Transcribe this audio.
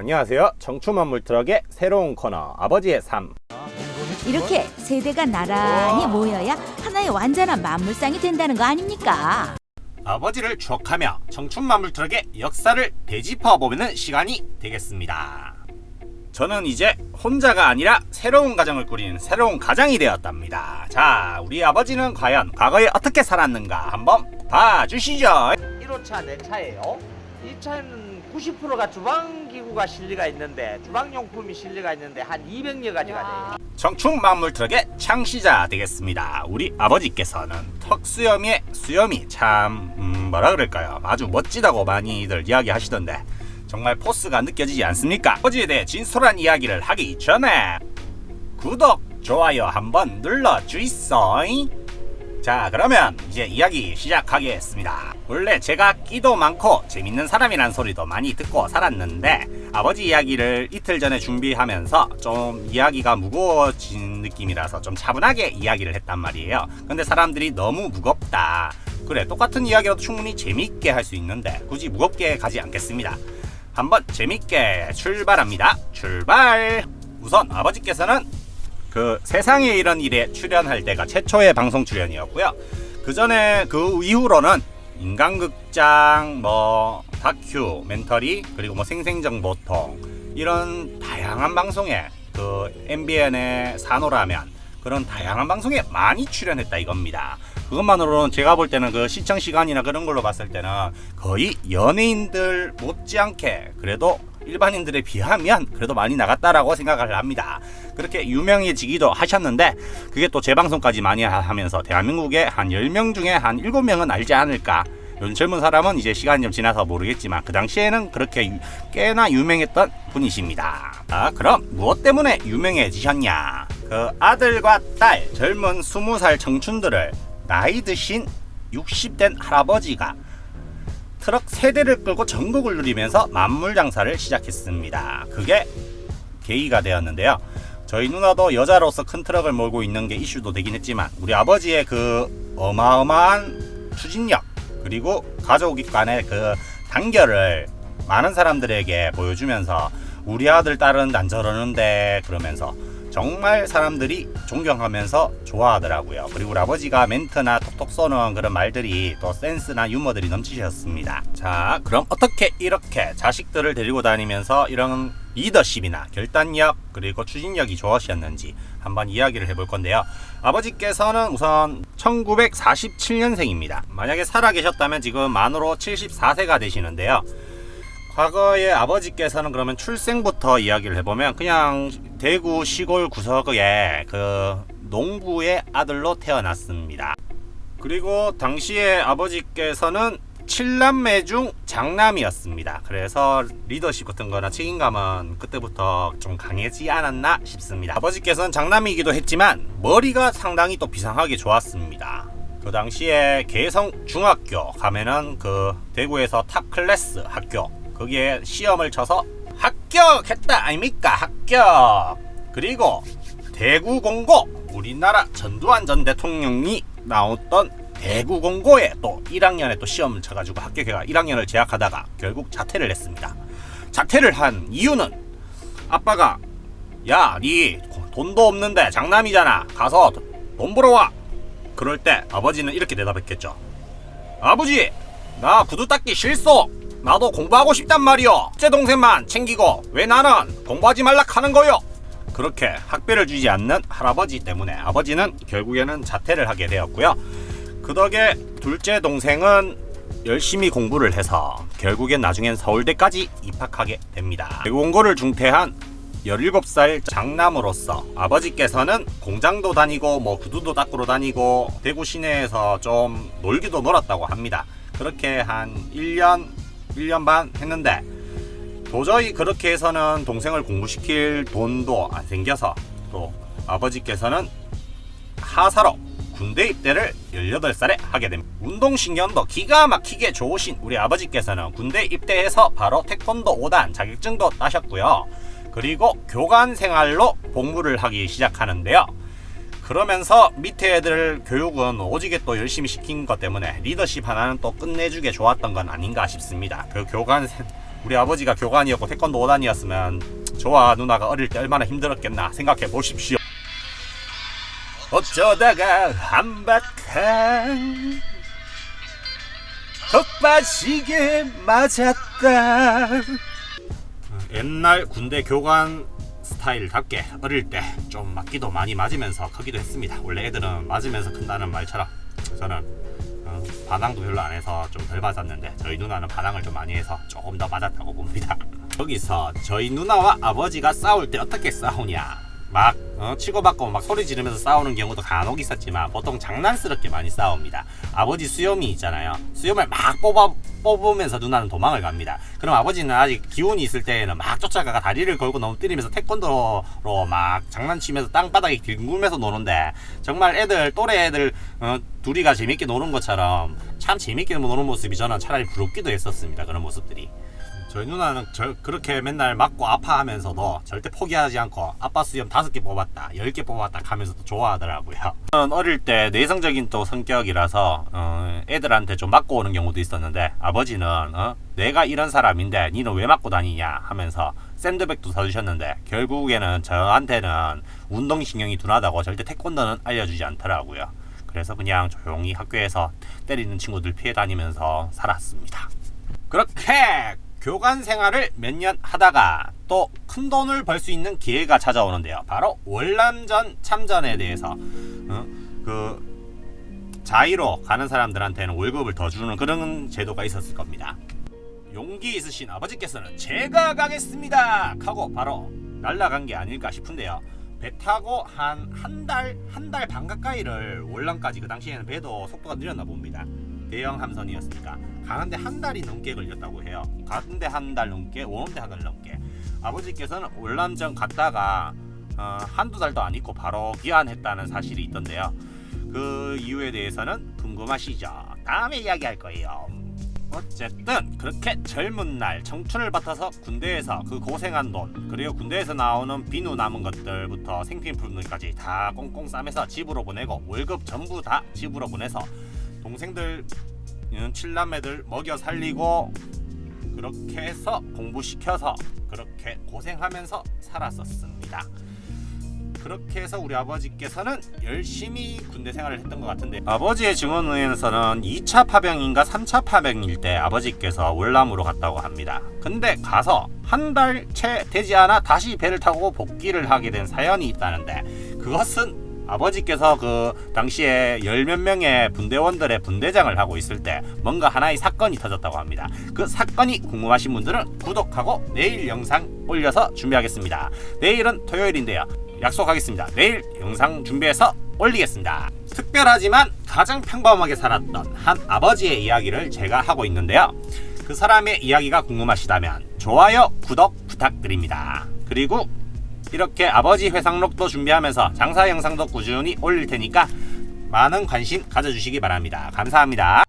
안녕하세요. 청춘만물트럭의 새로운 코너 아버지의 삶. 이렇게 세대가 나란히 모여야 하나의 완전한 만물상이 된다는 거 아닙니까? 아버지를 추억하며 청춘만물트럭의 역사를 되짚어보는 시간이 되겠습니다. 저는 이제 혼자가 아니라 새로운 가정을 꾸리는 새로운 가장이 되었답니다. 자, 우리 아버지는 과연 과거에 어떻게 살았는가 한번 봐주시죠. 1호차 내 차예요. 이 차는 90%가 주방기구가 실리가 있는데 주방용품이 실리가 있는데 한 200여 가지가 돼요. 청춘만물트럭의 창시자 되겠습니다. 우리 아버지께서는 턱수염의 수염이 참 뭐라 그럴까요? 아주 멋지다고 많이들 이야기하시던데 정말 포스가 느껴지지 않습니까? 아버지에 대해 진솔한 이야기를 하기 전에 구독, 좋아요 한번 눌러주이소. 자, 그러면 이제 이야기 시작하겠습니다. 원래 제가 끼도 많고 재밌는 사람이란 소리도 많이 듣고 살았는데 아버지 이야기를 이틀 전에 준비하면서 좀 이야기가 무거워진 느낌이라서 좀 차분하게 이야기를 했단 말이에요. 근데 사람들이 너무 무겁다, 그래 똑같은 이야기라도 충분히 재밌게 할 수 있는데 굳이 무겁게 가지 않겠습니다. 한번 재밌게 출발합니다. 출발! 우선 아버지께서는 그 세상에 이런 일에 출연할 때가 최초의 방송 출연이었고요. 그 이후로는 인간극장, 다큐멘터리, 그리고 생생정보통 이런 다양한 방송에 그 MBN의 산호라면 그런 다양한 방송에 많이 출연했다 이겁니다. 그것만으로는 제가 볼 때는 그 시청 시간이나 그런 걸로 봤을 때는 거의 연예인들 못지않게 그래도 일반인들에 비하면 그래도 많이 나갔다라고 생각을 합니다. 그렇게 유명해지기도 하셨는데 그게 또 재방송까지 많이 하면서 대한민국에 한 10명 중에 한 7명은 알지 않을까. 요즘 젊은 사람은 이제 시간이 좀 지나서 모르겠지만 그 당시에는 그렇게 꽤나 유명했던 분이십니다. 자, 그럼 무엇 때문에 유명해지셨냐? 그 아들과 딸, 젊은 20살 청춘들을 나이 드신 60된 할아버지가 트럭 3대를 끌고 전국을 누리면서 만물장사를 시작했습니다. 그게 계기가 되었는데요. 저희 누나도 여자로서 큰 트럭을 몰고 있는 게 이슈도 되긴 했지만 우리 아버지의 그 어마어마한 추진력 그리고 가족 간의 그 단결을 많은 사람들에게 보여주면서 우리 아들 딸은 안 저러는데 그러면서 정말 사람들이 존경하면서 좋아하더라고요. 그리고 우리 아버지가 멘트나 톡톡 쏘는 그런 말들이 또 센스나 유머들이 넘치셨습니다. 자, 그럼 어떻게 이렇게 자식들을 데리고 다니면서 이런 리더십이나 결단력 그리고 추진력이 좋으셨는지 한번 이야기를 해볼 건데요. 아버지께서는 우선 1947년생입니다. 만약에 살아계셨다면 지금 만으로 74세가 되시는데요. 과거에 아버지께서는 그러면 출생부터 이야기를 해보면 그냥 대구 시골 구석의 그 농부의 아들로 태어났습니다. 그리고 당시에 아버지께서는 7남매 중 장남이었습니다. 그래서 리더십 같은 거나 책임감은 그때부터 좀 강해지지 않았나 싶습니다. 아버지께서는 장남이기도 했지만 머리가 상당히 또 비상하게 좋았습니다. 그 당시에 개성 중학교 가면은 그 대구에서 탑 클래스 학교, 거기에 시험을 쳐서 합격했다 아닙니까? 합격! 그리고 대구공고, 우리나라 전두환 전 대통령이 나왔던 대구공고에 또 1학년에 또 시험을 쳐가지고 합격해가 1학년을 재학하다가 결국 자퇴를 했습니다. 자퇴를 한 이유는 아빠가 야, 니 돈도 없는데 장남이잖아, 가서 돈 벌어와. 그럴 때 아버지는 이렇게 대답했겠죠. 아버지, 나 구두 닦기 싫소. 나도 공부하고 싶단 말이요. 제 동생만 챙기고 왜 나는 공부하지 말라 하는 거요. 그렇게 학비를 주지 않는 할아버지 때문에 아버지는 결국에는 자퇴를 하게 되었고요. 그 덕에 둘째 동생은 열심히 공부를 해서 결국엔 나중엔 서울대까지 입학하게 됩니다. 대구공고를 중퇴한 17살 장남으로서 아버지께서는 공장도 다니고 구두도 닦으러 다니고 대구 시내에서 좀 놀기도 놀았다고 합니다. 그렇게 한 1년 반 했는데 도저히 그렇게 해서는 동생을 공부시킬 돈도 안 생겨서 또 아버지께서는 하사로 군대 입대를 18살에 하게 됩니다. 운동신경도 기가 막히게 좋으신 우리 아버지께서는 군대 입대해서 바로 태권도 5단 자격증도 따셨고요. 그리고 교관 생활로 복무를 하기 시작하는데요. 그러면서 밑에 애들 교육은 오지게 또 열심히 시킨 것 때문에 리더십 하나는 또 끝내주게 좋았던 건 아닌가 싶습니다. 그 교관 우리 아버지가 교관이었고 태권도 5단이었으면 저와 누나가 어릴 때 얼마나 힘들었겠나 생각해 보십시오. 어쩌다가 한바탕 더 빠지게 맞았다. 옛날 군대 교관 스타일답게 어릴 때 좀 맞기도 많이 맞으면서 크기도 했습니다. 원래 애들은 맞으면서 큰다는 말처럼 저는 반항도 별로 안 해서 좀 덜 맞았는데 저희 누나는 반항을 좀 많이 해서 조금 더 맞았다고 봅니다. 여기서 저희 누나와 아버지가 싸울 때 어떻게 싸우냐, 막 치고받고 막 소리 지르면서 싸우는 경우도 간혹 있었지만 보통 장난스럽게 많이 싸웁니다. 아버지 수염이 있잖아요. 수염을 막 뽑으면서 누나는 도망을 갑니다. 그럼 아버지는 아직 기운이 있을 때에는 막 쫓아가가 다리를 걸고 넘뜨리면서 태권도로 막 장난치면서 땅바닥에 뒹굴면서 노는데, 정말 애들 또래 애들 둘이가 재밌게 노는 것처럼 참 재밌게 노는 모습이 저는 차라리 부럽기도 했었습니다. 그런 모습들이. 저희 누나는 그렇게 맨날 맞고 아파하면서도 절대 포기하지 않고 아빠 수염 5개 뽑았다 10개 뽑았다 하면서 또 좋아하더라고요. 저는 어릴 때 내성적인 또 성격이라서 애들한테 좀 맞고 오는 경우도 있었는데, 아버지는 내가 이런 사람인데 니는 왜 맞고 다니냐 하면서 샌드백도 사주셨는데, 결국에는 저한테는 운동신경이 둔하다고 절대 태권도는 알려주지 않더라고요. 그래서 그냥 조용히 학교에서 때리는 친구들 피해 다니면서 살았습니다. 그렇게 교관 생활을 몇 년 하다가 또 큰 돈을 벌 수 있는 기회가 찾아오는데요. 바로 월남전 참전에 대해서 그 자의로 가는 사람들한테는 월급을 더 주는 그런 제도가 있었을 겁니다. 용기 있으신 아버지께서는 제가 가겠습니다 하고 바로 날아간 게 아닐까 싶은데요. 배 타고 한 달 반 가까이를 월남까지, 그 당시에는 배도 속도가 느렸나 봅니다. 대형 함선이었으니까 가는데 한 달이 넘게 걸렸다고 해요. 가는데 한 달 넘게, 오는데 한 달 넘게. 아버지께서는 월남전 갔다가 한두 달도 안 있고 바로 귀환했다는 사실이 있던데요. 그 이유에 대해서는 궁금하시죠? 다음에 이야기할 거예요. 어쨌든 그렇게 젊은 날 청춘을 바쳐서 군대에서 그 고생한 돈, 그리고 군대에서 나오는 비누 남은 것들부터 생필품들까지 다 꽁꽁 싸매서 집으로 보내고, 월급 전부 다 집으로 보내서 동생들 7남매들 먹여 살리고, 그렇게 해서 공부시켜서 그렇게 고생하면서 살았었습니다. 그렇게 해서 우리 아버지께서는 열심히 군대 생활을 했던 것 같은데, 아버지의 증언에 의해서는 2차 파병인가 3차 파병일 때 아버지께서 월남으로 갔다고 합니다. 근데 가서 한 달 채 되지 않아 다시 배를 타고 복귀를 하게 된 사연이 있다는데, 그것은 아버지께서 그 당시에 10몇 명의 분대원들의 분대장을 하고 있을 때 뭔가 하나의 사건이 터졌다고 합니다. 그 사건이 궁금하신 분들은 구독하고 내일 영상 올려서 준비하겠습니다. 내일은 토요일인데요. 약속하겠습니다. 내일 영상 준비해서 올리겠습니다. 특별하지만 가장 평범하게 살았던 한 아버지의 이야기를 제가 하고 있는데요. 그 사람의 이야기가 궁금하시다면 좋아요, 구독 부탁드립니다. 그리고 이렇게 아버지 회상록도 준비하면서 장사 영상도 꾸준히 올릴 테니까 많은 관심 가져주시기 바랍니다. 감사합니다.